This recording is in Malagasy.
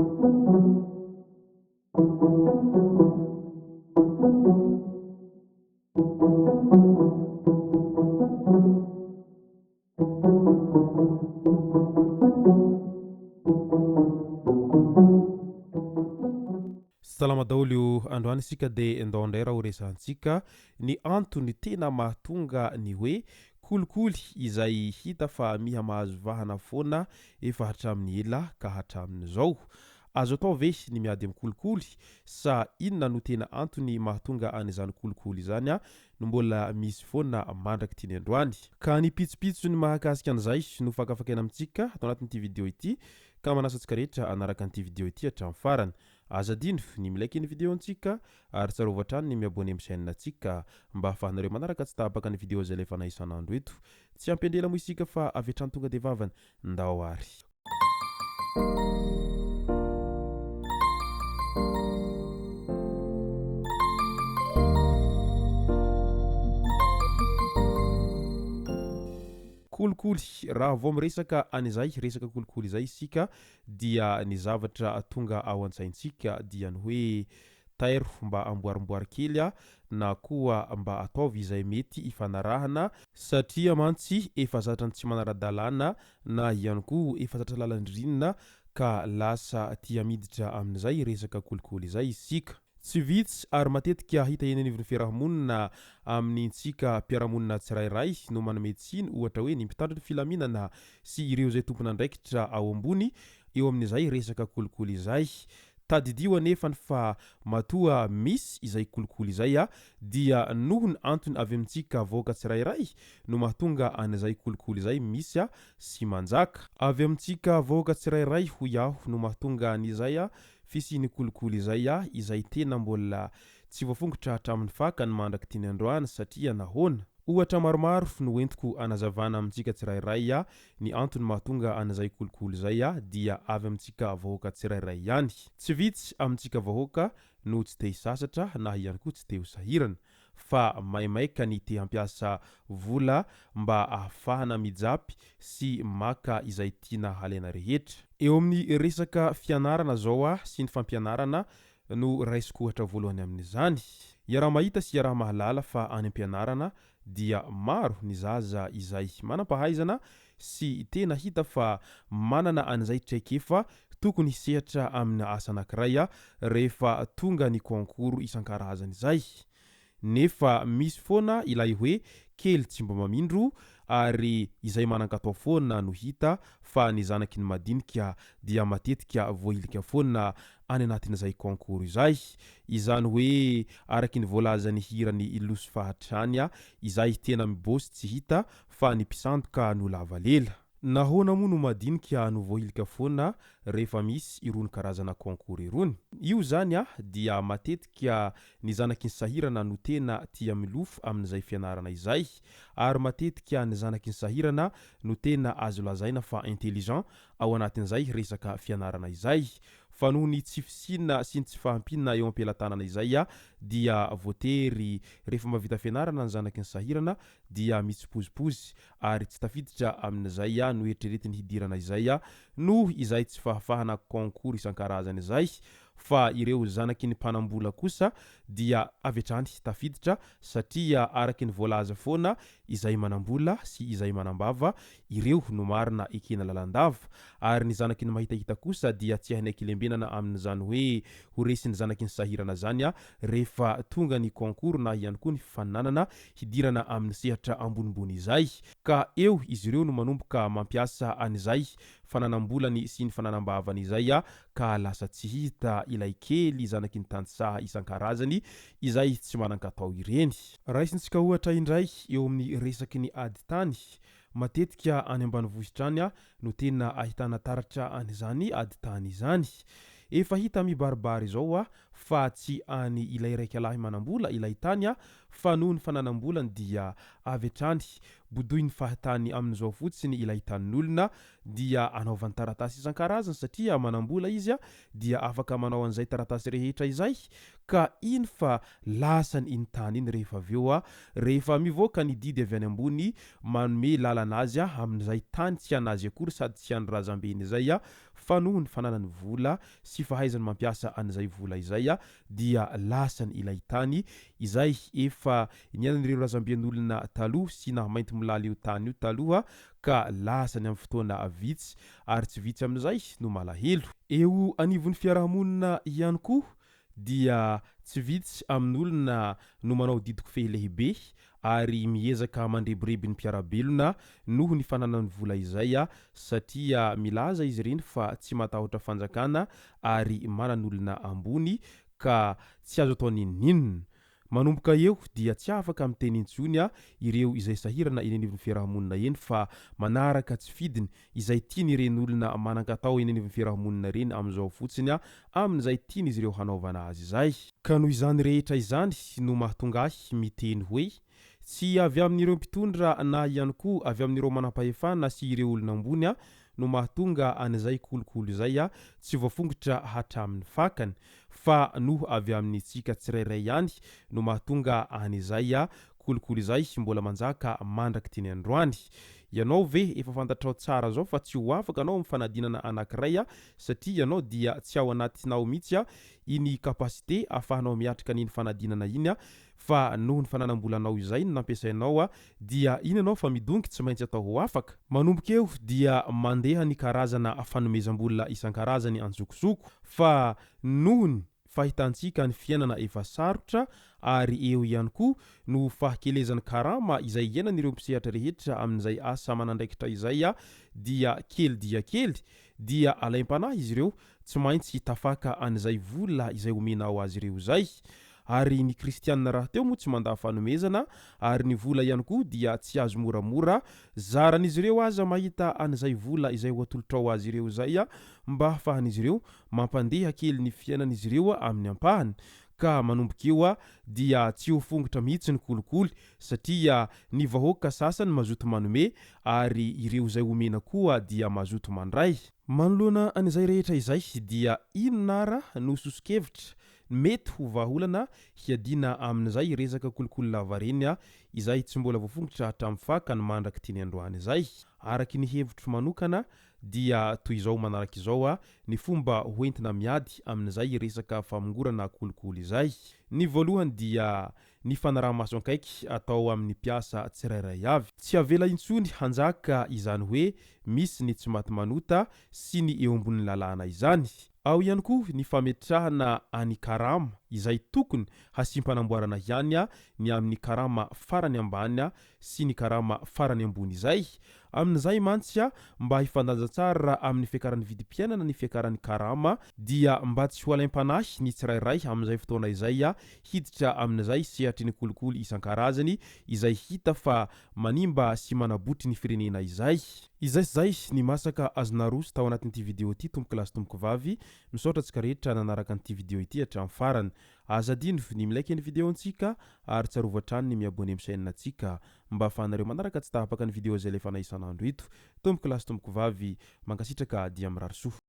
Salama daholo io androany isika dia ndao indray raha ho resantsika ny antony tena mahatonga ny hoe kolikoly izay hita fa miha mahazo vahana foana efa hatramin'ny ela ka hatramin'izao. Azo atao ve ny miady amin'ny kolikoly sa inona no tena antony mahatonga an'izany kolikoly izany no mbola misy foana mandraky tiany androany. Ka ny pitsopitsony mahakasika an'izay no fakafakena amintsika atao anatin'ity video ity ka manasa antsika rehetra anaraka an'ity video ity hatramin'ny farany. Aza dino ny milaiky ny video antsika ary tsarovatra hatrany ny miabone amin'ny chaîne antsika mba ahafahanareo manaraka tsy tapaka ny video izay lefa isan'andro eto. Tsy ampendela moa isika fa avy hatrany tonga dia vavany ndao ary. Kolikoly raha vao miresaka an'izay resaka kolikoly izay isika dia ny zavatra tonga ao an-tsaintsika dia ny hoe tairo mba amboarimboary kely na koa mba ataovy izay mety ifanarahana satria mantsy efa zatrany tsy manara-dalàna na ihany koa efa zatra lalandrinina ka lasa tia miditra amin'izay resaka kolikoly izay isika. Tsy vitsy ary matetika hita eny anivon'ny fiarahamonina amin'intsika mpiarahamonina tsirairay no manome tsiny ohatra hoe ny mpitandro ny filaminana sy ireo zay tompona andraikitra ao ambony eo amin'izay resaka kolikoly izay. Tadidio anefa fa matoa misy izay kolikoly izay dia noho ny antony avy amintsika vahoaka tsirairay no mahatonga an'izay kolikoly izay misy sy manjaka. Avy amintsika vahoaka tsirairay ho iaho no mahatonga an'izay fisiny kolikoly izay tena mbola tsy voafongotra hatramin'ny fakany mandraky tiany androany satria nahoana. Ohatra maromaro no entiko anazavana amintsika tsirairay ny antony mahatonga an'izay kolikoly izay dia avy amintsika vahoaka tsirairay ihany. Tsy vitsy amintsika vahoaka no tsy te hisasatra na ihany koa tsy te ho sahirana fa maimaika ny te hampiasa vola mba ahafahana mijapy sy maka izay tiana halaina rehetra. Eo amin'ny resaka fianarana zao sy ny fampianarana no raisiko ohatra voalohany amin'izany. Iaraha mahita sy iaraha mahalala fa any am-pianarana dia maro ny zaza izay manam-pahaizana sy tena hita fa manana an'izay traikefa tokony hisehatra amin'ny asa anankiray rehefa tonga ny konkoro isan-karazany izay. Nefa misy foana ilay hoe kely tsy mba mamindro ary izay manan-katao foana no hita fa ny zanaky ny madinika dia matetika voahilika foana any anatin'izay konkoro izay. Izany hoe araky ny voalazany hirany iloso fahatrany izay tena mibosy tsy hita fa ny mpisandoka no lava lela. Nahoana moa no madinika no voahilika foana rehefa misy irony karazana konkoro irony? Io zany dia matetika ny zanaky ny sahirana no tena tia milofo amin'izay fianarana izay ary matetika ny zanaky ny sahirana no tena azo lazaina fa intelligent ao anatin'izay resaka fianarana izay. Fa noho ny tsy fisinina sy ny tsy fahampinana eo am-pelantanana izay dia voatery rehefa mavita fianarana ny zanaky ny sahirana dia mitsipozipozy ary tsy tafiditra amin'izay no eritreretiny hidirana izay noho izay tsy fahafahana konkoro isan-karazany izay. Fa ireo zanaky ny mpanambola kosa dia avy hatrany tafiditra satria araky ny voalaza foana izay manambola sy izay manambava ireo no marina ekena lalandava ary ny zanaky ny mahitahita kosa dia tsy hainy akilembenana amin'izany hoe ho resiny zanaky ny sahirana zany rehefa tonga ny konkoro na ihany koa ny fifaninanana hidirana amin'ny sehatra ambonimbony izay. Ka eo izy ireo no manomboka mampiasa an'izay fananambolany sy ny fananambavany izay ka lasa tsy hita ilay kely zanaky ny tantsaha isan-karazany izay tsy manan-katao ireny. Raisintsika ohatra indray eo amin'ny resaky ny ady tany. Matetika any ambanivohitra any no tena ahitana taratra an'izany ady tany izany. Efa hita mibaribary zao fa tsy any ilay raiky alahy manambola ilay tany a fa noho ny fananam-bolany dia avy hatrany bodoy ny fahatany amin'izao fotsiny ilay tanin'olona dia anaovany taratasy isan-karazany satria manambola izy a dia afaka manao an'izay taratasy rehetra izay ka iny fa lasany iny tany iny rehefa avy eo a rehefa mivoaka ny didy avy any ambony manome lalana azy a amin'izay tany tsy anazy akory sady tsy any razam-beny izay a fa noho ny fananany vola sy fahaizany mampiasa an'izay vola izay a dia lasany ilay tany izay efa niainan'ireo razam-ben'olona taloha sy nahamainty milala io tany io taloha ka lasany amin'ny fotoana vitsy ary tsy vitsy amin'izay no malahelo. Eo anivon'ny fiarahamonina ihany koa dia tsy vitsy amin'olona no manao didy kofehy lehibe ary miezaka mandrebireby ny mpiarabelona noho ny fananany vola izay a satria milaza izy ireny fa tsy matahotra fanjakana ary manan'olona ambony ka tsy azo atao ninninona. Manomboka eo dia tsy afaka miteny intsony a ireo izay sahirana eny anivon'ny fiarahamonina eny fa manaraka tsy fidiny izay tiany iren'olona manan-katao eny anivon'ny fiarahamonina reny amin'izao fotsiny a amin'izay tiany izy ireo hanaovana azy izay. Ka noho izany rehetra izany no mahatonga ahy miteny hoe tsy avy amin'ireo mpitondra na ihany koa avy amin'ireo manam-pahefana sy ireo olona ambony a no mahatonga an'izay kolokolo izay a tsy voafongotra hatramin'ny fakany fa noho avy amin'ntsika tsirairay ihany no mahatonga an'izay a kolokolo izay mbola manjaka mandraky teny androany. Ianao ve efa fantatrao tsara zao fa tsy ho afaka anao mifanadinana anankiray a satria ianao dia tsy ao anatinao mihitsy a iny kapasite ahafahanao miatrika n'iny fanadinana iny a fa noho ny fananam-bolanao izay no nampiasainao a dia iny ianao fa midongy tsy maintsy atao ho afaka. Manomboka eo dia mandeha ny karazana fanomezam-bola isan-karazany antsokosoko fa noho ny fahitantsika ny fiainana efa sarotra ary eo ihany koa no fahakelezany karama izay iainan'ireo mpisehatra rehetra amin'izay asa manandraikitra izay a dia kely dia kely dia alaim-panahy izy ireo tsy maintsy tafaka an'izay vola izay omenao azy ireo izay. Ary ny kristianina raha teo moa tsy mandaa fanomezana ary ny vola ihany koa dia tsy azo moramora zaran'izy ireo aza mahita an'izay vola izay ho atolotrao azy ireo izay a mba hahafahan'izy ireo mampandeha kely ny fiainan'izy ireo a amin'ny ampahany ka manomboka eo a dia tsy ho fongotra mihitsy ny kolikoly satria ny vahoaka sasany mazoto manome ary ireo izay omena koa dia mazoto mandray. Manoloana an'izay rehetra izay dia inona ara no sosokevitra mety ho vahaolana hiadina amin'izay resaka kolokolo lavareny a izay tsy mbola voafongotra hatramin'ny fakany mandraky teny androany izay. Araky ny hevitro manokana dia toy izao manaraka izao a ny fomba hoentina miady amin'izay resaka famongorana kolokolo izay. Ny voalohany dia ny fanaraha-maso ankaiky atao amin'ny piasa tsirairay avy. Tsy avela intsony hanjaka izany hoe misy ny tsy maty manota sy ny eo ambonin'ny lalàna izany. Ao ihany koa ny fametrahana any karama izay tokony hasimpanamboarana ihany a ny amin'ny karama farany ambany a sy ny karama farany ambony izay. Amin'izay mantsy a mba hifandanja tsara amin'ny fiakaran'ny vidim-piainana ny fiakaran'ny karama dia mba tsy ho alaim-panahy ny tsirairay amin'izay fotoana izay a hiditra amin'izay sehatry ny kolokolo isan-karazany izay hita fa manimba sy manabotry ny firenena izay. Izay sy zay ny masaka azonaroso tao anatin'ity video ity tomboky lasy tomboky vavy misaotra antsika rehetra nanaraka an'ity video ity hatramin'ny farany. Aza adino ny milaiky ny video antsika ary tsarova hatrany ny miabone amin'ny chaîne antsika mba ahafahanareo manaraka tsy tahapaka ny video izay lefa isan'andro ito. Tomboky lasy tomboky vavy mankasitraka dia mirary soa.